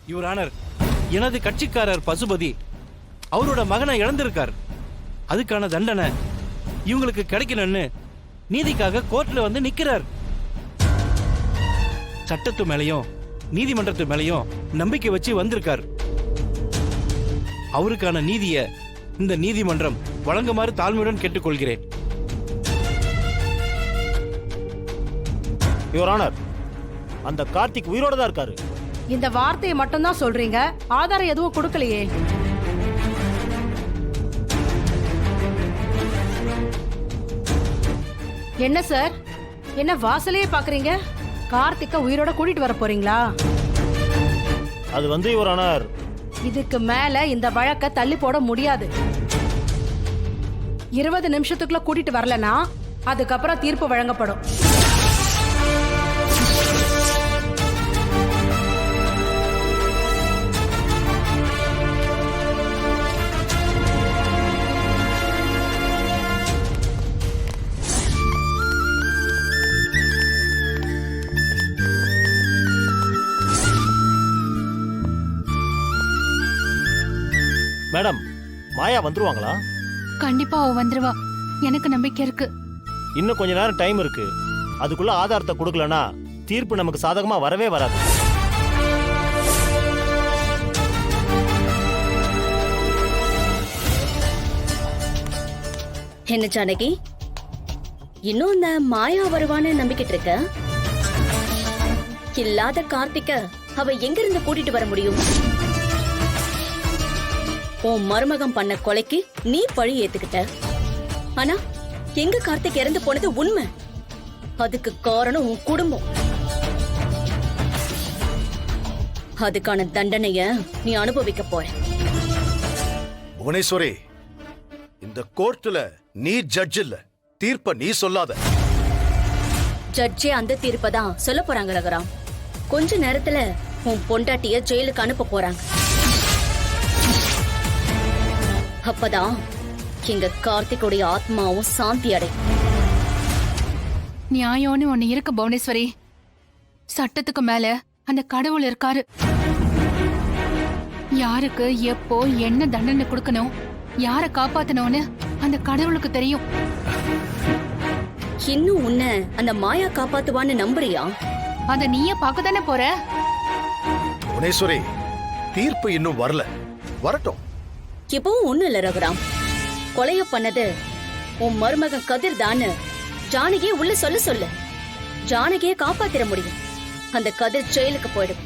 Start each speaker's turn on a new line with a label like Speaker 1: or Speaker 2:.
Speaker 1: Your honour, எனது கட்சிக்காரர் பசுபதி அவரோட மகனை இழந்திருக்கார். அதுக்கான தண்டனை இவங்களுக்கு கிடைக்கணும்னு நீதிக்காக கோர்ட்ல வந்து நிக்கிறார். சட்டத்து மேலையும் நீதிமன்றத்து மேலையும் நம்பிக்கை வச்சு வந்திருக்கார். அவருக்கான நீதிய இந்த நீதிமன்றம் வழங்குமாறு தாழ்மையுடன் கேட்டுக்கொள்கிறேன்.
Speaker 2: யுவர் ஆனர், அந்த கார்த்திக் உயிரோட தான் இருக்காரு.
Speaker 3: இந்த வார்த்தையை மட்டும்தான் சொல்றீங்க, ஆதாரம் எதுவும் கொடுக்கலையே. என்ன சார், என்ன வாசலையே பாக்குறீங்க? கார்த்திக்க உயிரோட கூட்டிட்டு வர போறீங்களா?
Speaker 2: அது வந்து யுவர் ஆனர்,
Speaker 3: இதுக்கு மேல இந்த வழக்க தள்ளி போட முடியாது. 20 நிமிஷத்துக்குள்ள கூட்டிட்டு வரலனா அதுக்கப்புறம் தீர்ப்பு வழங்கப்படும்.
Speaker 2: மேடம், மாயா வந்துருவாங்களா?
Speaker 4: கண்டிப்பா அவ வந்துருவா, எனக்கு நம்பிக்கை இருக்கு.
Speaker 2: இன்னும் கொஞ்ச நேரம் டைம் இருக்கு. அதுக்குள்ள ஆதாரத்தை கொடுக்கலனா தீர்ப்பு நமக்கு சாதகமா வரவே வராது.
Speaker 5: என்ன ஜானகி, இன்னும் இந்த மாயா வருவான்னு நம்பிக்கிட்டு இருக்க? இல்லாத கார்த்திக்க அவ எங்க இருந்து கூட்டிட்டு வர முடியும்? உன் மருமகம் பண்ண கொலைக்கு நீ பழி ஏத்துக்கிட்ட. ஆனா எங்க கார்த்திக் இறந்து போனது உண்மை. அதுக்கு காரணம் உன் குடும்பம். அதுக்கான தண்டனைய நீ அனுபவிக்க போற.
Speaker 6: புவனேஸ்வரி, இந்த கோர்ட்ல நீ ஜட்ஜ் இல்ல, தீர்ப்ப நீ சொல்லாத.
Speaker 5: ஜட்ஜே அந்த தீர்ப்பை தான் சொல்ல போறாங்க ரகுராம். கொஞ்ச நேரத்துல உன் பொண்டாட்டிய ஜெயிலுக்கு அனுப்ப போறாங்க. அப்பதான் எங்க கார்த்திகோடைய ஆத்மாவும் சாந்தி அடை.
Speaker 4: நியாயம்னு ஒண்ணு இருக்கு புவனேஸ்வரி. சட்டத்துக்கு மேல அந்த கடவுள் இருக்காரு. யாருக்கு எப்போ என்ன தண்டனை கொடுக்கணும், யார காப்பாத்தணும்னு அந்த கடவுளுக்கு தெரியும்.
Speaker 5: இன்னும் உன்னை அந்த மாயா காப்பாத்துவான்னு நம்புறியா?
Speaker 4: அத நீயே பார்க்கத்தானே போற.
Speaker 6: புவனேஸ்வரி, தீர்ப்பு இன்னும் வரல, வரட்டும்.
Speaker 5: இப்பவும் ஒண்ணு இல்ல ரகுராம். கொலைய பண்ணது உன் மருமகன் கதிர் தான்னு ஜானகியை உள்ள சொல்லு. ஜானகியை காப்பாத்திர முடியும். அந்த கதிர் ஜெயிலுக்கு போயிடும்.